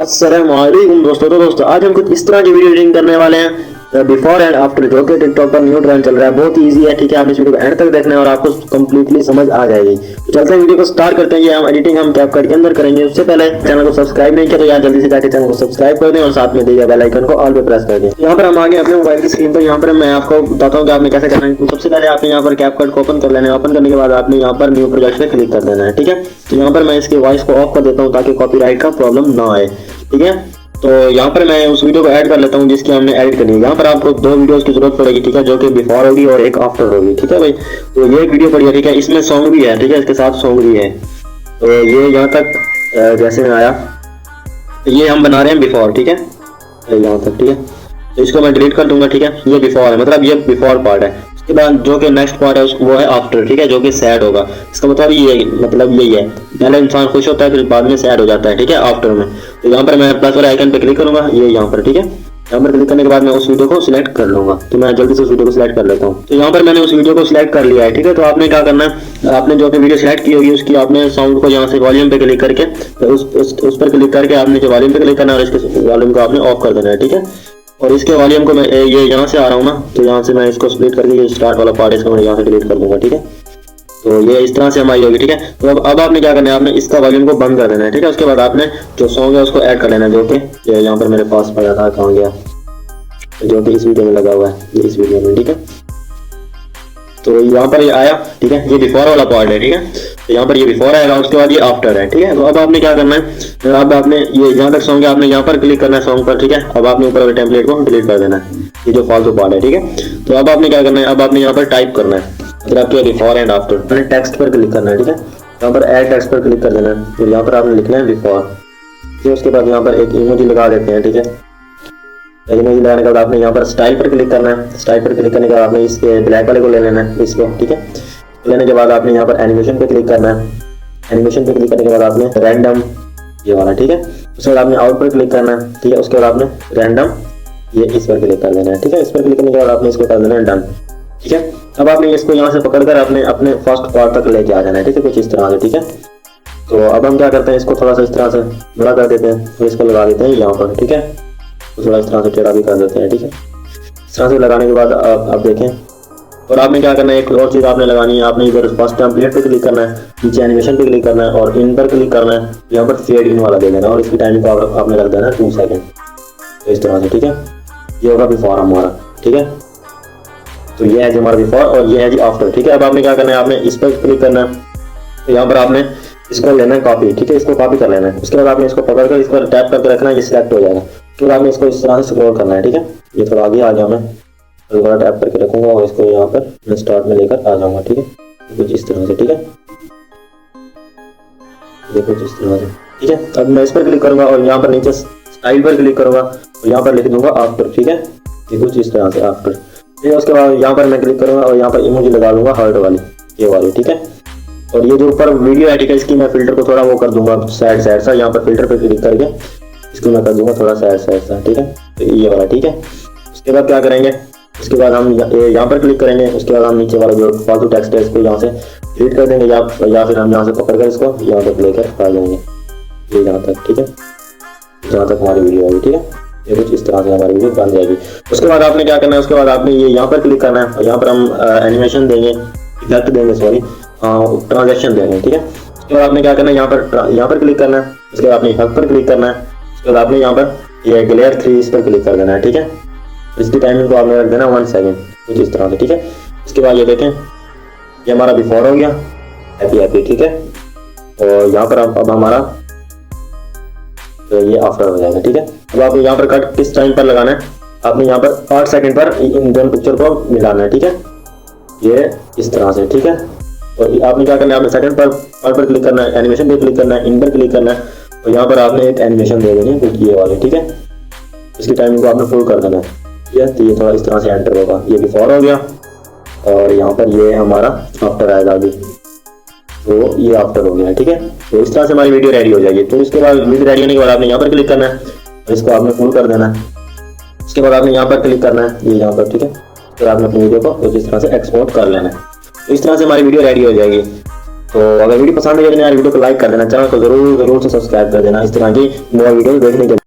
अस्सलामुअलैकुम दोस्तों आज हम कुछ इस तरह की वीडियो एडिटिंग करने वाले हैं बिफोर एंड आफ्टर, जो कि टिकटॉक पर न्यू ट्रेंड चल रहा है। बहुत ही इजी है, ठीक है। आप इस वीडियो को एंड तक देखना है और आपको कंप्लीटली समझ आ जाएगी। तो चलते हैं वीडियो को स्टार्ट करते हैं। ये हम एडिटिंग हम कैपकट के अंदर करेंगे। उससे पहले चैनल को सब्सक्राइब नहीं किया तो यार जल्दी से जाकर चैनल को सब्सक्राइब कर दें और साथ में दिए गए बेल आइकन को ऑल पे प्रेस कर दें। यहाँ पर हम आगे अपने मोबाइल की स्क्रीन पर, यहाँ पर मैं आपको बताता हूँ कि आपने कैसे करना है। तो सबसे पहले आपने यहाँ पर कैपकट को ओपन कर लेना है। ओपन करने के बाद आपने यहाँ पर न्यू प्रोजेक्ट पे क्लिक कर देना है, ठीक है। तो यहाँ पर मैं इसकी वॉइस को ऑफ कर देता हूँ ताकि कॉपीराइट का प्रॉब्लम ना आए, ठीक है। तो यहाँ पर मैं उस वीडियो को ऐड कर लेता हूँ जिसकी हमने एडिट करनी है। यहाँ पर आपको दो वीडियोस की जरूरत पड़ेगी, ठीक है, जो कि बिफोर होगी और एक आफ्टर होगी, ठीक है भाई। तो ये एक वीडियो पड़ी है, ठीक है। इसमें सॉन्ग भी है, ठीक है, इसके साथ सॉन्ग भी है। तो ये यहाँ तक जैसे में आया, ये हम बना रहे हैं बिफोर, ठीक है, यहाँ तक, ठीक है। तो इसको मैं डिलीट कर दूंगा, ठीक है। ये बिफोर है, मतलब ये बिफोर पार्ट है। उसके बाद जो कि नेक्स्ट पार्ट है वो है आफ्टर, ठीक है, जो कि सैड होगा। इसका मतलब ये, मतलब यही है, पहले इंसान खुश होता है फिर बाद में सैड हो जाता है, ठीक है, आफ्टर में। तो यहाँ पर मैं प्लस वाले आइकन पे क्लिक करूंगा, ये यहाँ पर, ठीक है। यहाँ पर क्लिक करने के बाद मैं उस वीडियो को सिलेक्ट कर लूंगा। तो मैं जल्दी से उस वीडियो को सिलेक्ट कर लेता हूँ। तो यहाँ पर मैंने उस वीडियो को सिलेक्ट कर लिया है, ठीक है। तो आपने क्या करना है, आपने जो अपनी वीडियो सिलेक्ट की होगी उसकी आपने साउंड को यहाँ से वॉल्यूम पे क्लिक करके उस पर क्लिक करके आपने जो वॉल्यूम पे क्लिक करना है और इसके वॉल्यूम को आपने ऑफ कर देना है, ठीक है। और इसके वॉल्यूम को मैं ये यहाँ से आ रहा हूँ ना, तो यहाँ से मैं इसको स्प्लिट करके ये स्टार्ट वाला पार्ट इसको मैं यहाँ से डिलीट कर दूंगा, ठीक है। तो ये इस तरह से हमारी होगी, ठीक है। तो अब आपने क्या करना है, आपने इसका वॉल्यूम को बंद कर देना है, ठीक है। उसके बाद आपने जो सॉन्ग है उसको ऐड कर लेना है, जो कि यहाँ पर मेरे पास पड़ा था, कहाँ गया, जो कि इस वीडियो में लगा हुआ है, इस वीडियो में, ठीक है। तो यहाँ पर ये आया, ठीक है, ये बिफोर वाला पार्ट है, ठीक है। तो यहाँ पर ये बिफोर आएगा, उसके बाद ये आफ्टर है, ठीक है। तो अब आपने क्या करना है, अब आपने ये जहाँ तक सॉन्ग है आपने यहाँ पर क्लिक करना है सॉन्ग पर, ठीक है। अब आपने ऊपर वाले टेम्पलेट को डिलीट कर देना है, ये जो फालतू पार्ट है, ठीक है। तो अब आपने क्या करना है, अब आपने यहाँ पर टाइप करना है, फिर आपके बिफोर एंड आफ्टर, मैंने टेक्स्ट पर क्लिक करना है, ठीक है। यहाँ पर ऐड टेक्स्ट पर क्लिक कर देना है, फिर यहाँ पर आपने लिखना है बिफोर, फिर उसके बाद यहाँ पर एक इमोजी लगा देते हैं, ठीक है। इमेज लगाने के बाद आपने यहाँ पर स्टाइल पर क्लिक करना है। स्टाइल पर क्लिक करने के बाद आपने इसके ब्लैक वाले को ले लेना है, इसको, ठीक है। लेने के बाद आपने यहाँ पर एनिमेशन पे क्लिक करना है। एनिमेशन पे क्लिक करने के बाद आपने रैंडम ये वाला, ठीक है। उसके बाद आपने आउट पर क्लिक करना है, ठीक है। उसके बाद आपने रैंडम ये इस पर क्लिक कर देना है, ठीक है। इस पर क्लिक करने के बाद आपने इसको कर देना है डन, ठीक है। अब आपने इसको यहाँ से पकड़कर अपने फर्स्ट पार्ट तक लेके आ जाना है, ठीक है, कुछ इस तरह से, ठीक है। तो अब हम क्या करते हैं, इसको थोड़ा सा इस तरह से बड़ा कर देते हैं, तो इसको लगा देते हैं यहाँ पर, ठीक है। तो थोड़ा इस तरह से टेढ़ा भी कर देते हैं, ठीक है। इस तरह से लगाने के बाद आप देखें, और आपने क्या करना है, एक और चीज़ आपने लगानी है, आपने इधर फर्स्ट टेम्पलेट पे क्लिक करना है, नीचे एनिमेशन पे क्लिक करना है और इन पर क्लिक करना है। यहाँ पर फेड इन वाला दे देना और इसकी टाइमिंग को आपने रख देना है 2 सेकंड, तो इस तरह से, ठीक है। ये होगा बिफोर हमारा, ठीक है। तो ये है जी हमारा बिफोर और ये है जी आफ्टर, ठीक है। अब आपने क्या करना है, आपने इस पर क्लिक करना है, तो यहाँ पर आपने इसको लेना है कॉपी, ठीक है, इसको कॉपी कर लेना है। उसके बाद आपने इसको पकड़कर इस पर टैप करके रखना है, ये सिलेक्ट हो जाएगा। फिर आपने इसको इस तरह से स्क्रॉल करना है, ठीक है। ये थोड़ा आगे आ गया, मैं दोबारा टैप करके रखूंगा और इसको यहाँ पर मैं स्टार्ट में लेकर आ जाऊंगा, ठीक है, कुछ इस तरह से, ठीक है। ये कुछ इस तरह से, ठीक है। अब मैं इस पर क्लिक करूंगा और यहाँ पर नीचे स्टाइल पर क्लिक करूंगा और यहाँ पर लिख दूंगा आफ्टर, ठीक है। ये कुछ इस तरह से आफ्टर, ठीक है। उसके बाद यहाँ पर मैं क्लिक करूंगा और यहाँ पर इमोजी लगा लूंगा हार्ट वाली, ये वाली, ठीक है। और ये जो ऊपर वीडियो है, ठीक है, इसकी मैं फिल्टर को थोड़ा वो कर दूंगा साइड सा, यहाँ पर फिल्टर पे क्लिक करके इसको मैं कर दूंगा थोड़ा साइड सा, ठीक है। तो ये वाला, ठीक है। उसके बाद क्या करेंगे, उसके बाद हम यहाँ पर क्लिक करेंगे। उसके बाद हम नीचे वाला जो फालतू टेक्स्ट है इसको यहाँ से डिलीट कर देंगे या फिर हम यहाँ से पकड़ कर इसको यहाँ तक लेकर आ जाएंगे, ये यहाँ तक, ठीक है, जहाँ तक हमारी वीडियो आएगी, ठीक है। ये कुछ इस तरह से हमारी वीडियो बन जाएगी। उसके बाद आपने क्या करना है, उसके बाद आपने ये यहाँ पर क्लिक करना है और यहाँ पर हम एनिमेशन देंगे, इफेक्ट देंगे, सॉरी, ट्रांजेक्शन देंगे, ठीक है। उसके बाद आपने क्या करना है, यहाँ पर क्लिक करना है। उसके बाद आपने इफेक्ट पर क्लिक करना है। उसके बाद आपने यहाँ पर ये ग्लेयर 3 इस पर क्लिक कर देना है, ठीक है। इसकी टाइमिंग को आपने रख देना 1 सेकंड, कुछ इस तरह से, ठीक है। इसके बाद ये देखें, ये हमारा बिफोर हो गया, हैप्पी, ठीक है। और यहाँ पर अब हमारा तो ये आफ्टर हो जाएगा, ठीक है। अब आपने यहाँ पर कट किस टाइम पर लगाना है, आपने यहाँ पर 8 सेकंड पर इन दोनों पिक्चर को मिलाना है, ठीक है, ये इस तरह से, ठीक है। और आपने क्या करना है, आपने सेकंड पर क्लिक करना है, एनिमेशन पे क्लिक करना है, इन पर क्लिक करना है और यहाँ पर आपने एक एनिमेशन दे देनी है कुछ ये वाले, ठीक है। इसकी टाइमिंग को आपने फुल कर देना है, तो ये थोड़ा इस तरह से एंटर होगा, ये बिफोर हो गया और यहाँ पर ये हमारा आफ्टर आएगा अभी, तो ये आफ्टर हो गया, ठीक है। तो इस तरह से हमारी वीडियो रेडी हो जाएगी। तो इसके बाद वीडियो रेडी होने के बाद आपने यहाँ पर क्लिक करना है और इसको आपने फुल कर देना है। उसके बाद आपने यहाँ पर क्लिक करना है, ये यहाँ पर, ठीक है। फिर आपने अपनी वीडियो को इस तरह से एक्सपोर्ट कर लेना है। तो इस तरह से हमारी वीडियो रेडी हो जाएगी। तो अगर वीडियो पसंद है यार वीडियो को लाइक कर देना, चैनल को जरूर से सब्सक्राइब कर देना इस तरह की मोर वीडियो देखने के लिए।